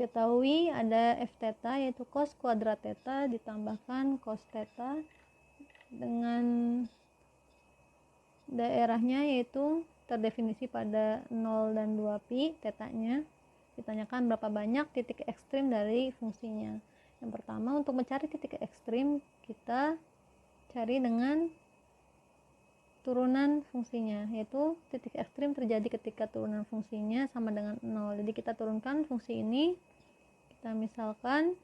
diketahui ada f theta yaitu cos kuadrat theta ditambahkan cos theta dengan daerahnya yaitu terdefinisi pada 0 dan 2 pi tetanya. Ditanyakan berapa banyak titik ekstrim dari fungsinya. Yang pertama, untuk mencari titik ekstrim kita cari dengan turunan fungsinya, yaitu titik ekstrim terjadi ketika turunan fungsinya sama dengan 0. Jadi kita turunkan fungsi ini, kita misalkan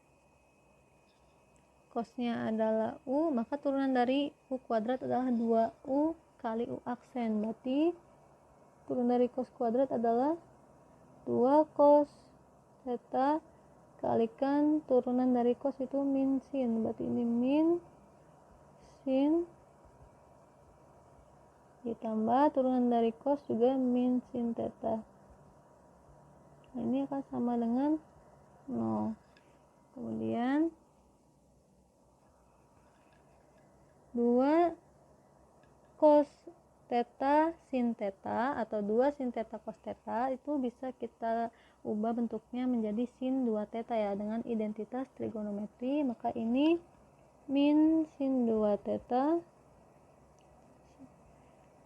cosnya adalah u, maka turunan dari u kuadrat adalah 2u kali u aksen. Berarti turunan dari cos kuadrat adalah 2 cos theta kalikan turunan dari cos itu min sin. Berarti ini min sin ditambah turunan dari cos juga min sin theta. Nah, ini akan sama dengan 0. Kemudian 2 cos theta sin theta atau 2 sin theta cos theta itu bisa kita ubah bentuknya menjadi sin 2 theta ya, dengan identitas trigonometri. Maka ini min sin 2 theta,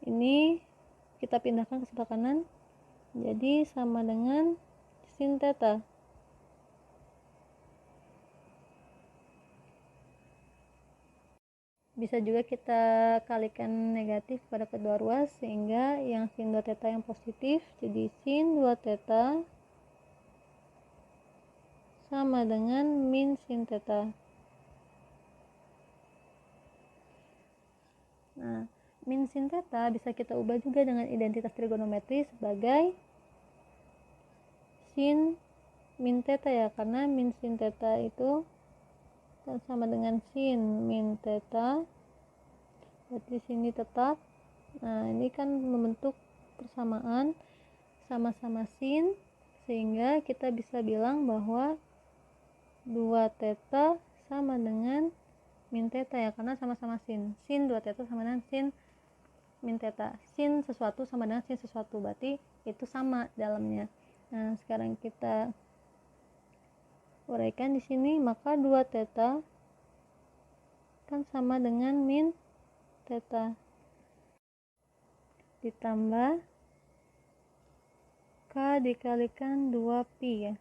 ini kita pindahkan ke sebelah kanan jadi sama dengan sin theta. Bisa juga kita kalikan negatif pada kedua ruas sehingga yang sin 2 theta yang positif, jadi sin 2 theta sama dengan min sin theta. Nah, min sin theta bisa kita ubah juga dengan identitas trigonometri sebagai sin min theta ya, karena min sin theta itu sama dengan sin min theta. Berarti sini tetap. Nah, ini kan membentuk persamaan sama-sama sin, sehingga kita bisa bilang bahwa 2 theta sama dengan min theta ya, karena sama-sama sin. Sin 2 theta sama dengan sin min theta. Sin sesuatu sama dengan sin sesuatu, berarti itu sama dalamnya. Nah, sekarang kita uraikan di sini, maka 2 theta kan sama dengan min theta ditambah k dikalikan 2 pi ya,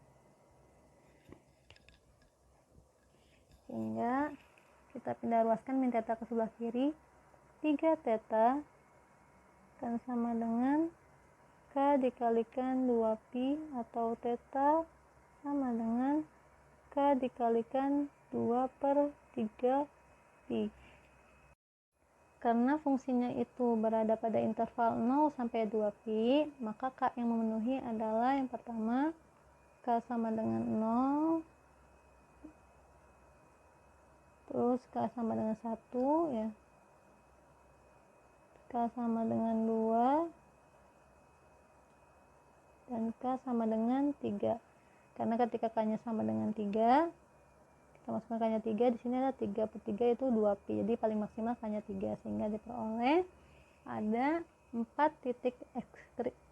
sehingga kita pindah ruaskan min theta ke sebelah kiri. 3 theta kan sama dengan k dikalikan 2 pi atau theta sama dengan k dikalikan 2 per 3 pi. Karena fungsinya itu berada pada interval 0 sampai 2 pi, maka k yang memenuhi adalah yang pertama k sama dengan 0, terus k sama dengan 1 ya, k sama dengan 2, dan k sama dengan 3. Karena ketika k-nya sama dengan 3, kita masukkan k-nya 3, di sini ada 3 per 3 itu 2 pi. Jadi paling maksimal k-nya 3, sehingga diperoleh ada 4 titik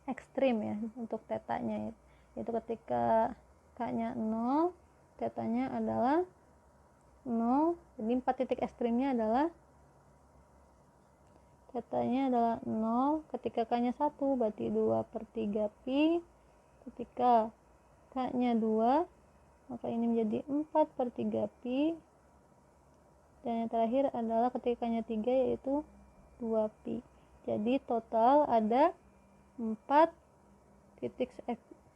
ekstrim ya untuk tetanya. Yaitu ketika k-nya 0, tetanya adalah 0. Jadi 4 titik ekstrimnya adalah tetanya adalah 0 ketika k-nya 1, berarti 2 per 3 pi. Ketika k-nya 2, maka ini menjadi 4 per 3 pi. Dan yang terakhir adalah ketika k-nya 3, yaitu 2 pi. Jadi total ada 4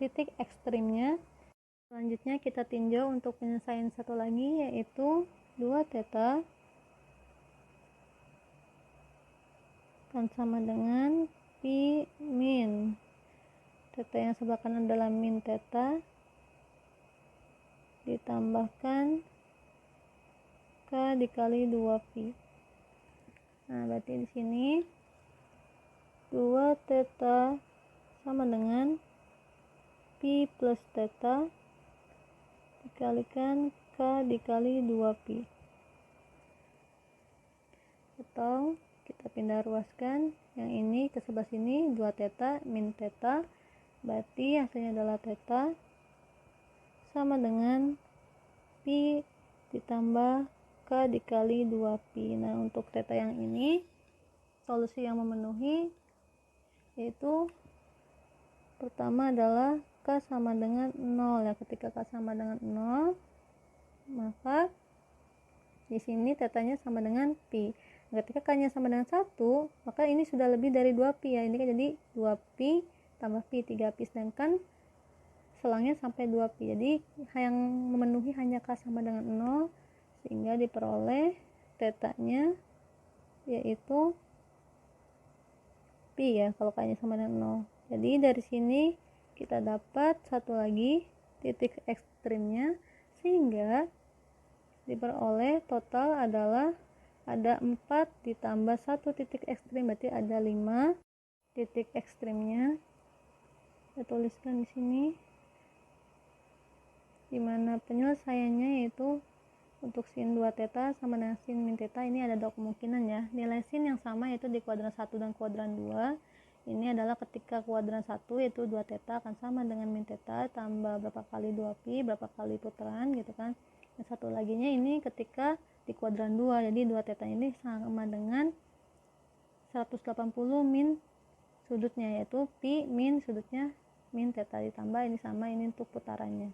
titik ekstrimnya. Selanjutnya kita tinjau untuk penyelesaian satu lagi, yaitu 2 theta kan sama dengan pi min theta yang sebelah kanan adalah min theta ditambahkan k dikali 2 pi. Nah, berarti di sini 2 theta sama dengan pi plus theta dikalikan k dikali 2 pi. Atau kita pindah ruaskan yang ini ke sebelah sini, 2 theta min theta, berarti hasilnya adalah theta sama dengan pi ditambah k dikali 2pi. Nah, untuk theta yang ini solusi yang memenuhi yaitu pertama adalah k sama dengan 0 ya. Ketika k sama dengan 0, maka di sini tetanya sama dengan pi. Ketika k-nya sama dengan 1, maka ini sudah lebih dari 2pi ya. Ini kan jadi 2pi tambah pi 3pi, sedangkan selangnya sampai 2pi. Jadi yang memenuhi hanya k sama dengan 0, sehingga diperoleh tetanya yaitu pi ya kalau k-nya sama dengan 0. Jadi dari sini kita dapat satu lagi titik ekstrimnya, sehingga diperoleh total adalah ada 4 ditambah 1 titik ekstrim, berarti ada 5 titik ekstrimnya. Saya tuliskan di sini, dimana penyelesaiannya yaitu untuk sin 2 theta sama dengan sin min theta. Ini ada dua kemungkinan ya. Nilai sin yang sama yaitu di kuadran 1 dan kuadran 2. Ini adalah ketika kuadran 1 yaitu 2 theta akan sama dengan min theta tambah berapa kali 2pi, berapa kali putaran gitu kan. Yang satu laginya ini ketika di kuadran 2, jadi 2 theta ini sama dengan 180 min sudutnya, yaitu pi min sudutnya min theta ditambah ini sama ini untuk putarannya.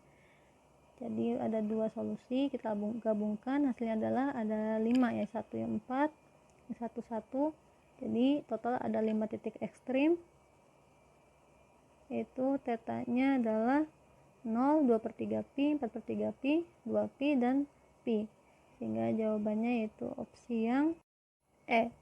Jadi ada dua solusi, kita gabungkan, hasilnya adalah ada 5 ya, satu yang 4, yang satu 1. Jadi total ada 5 titik ekstrim, yaitu tetanya adalah 0, 2/3pi, 4/3pi, 2pi, dan pi. Sehingga jawabannya yaitu opsi yang E.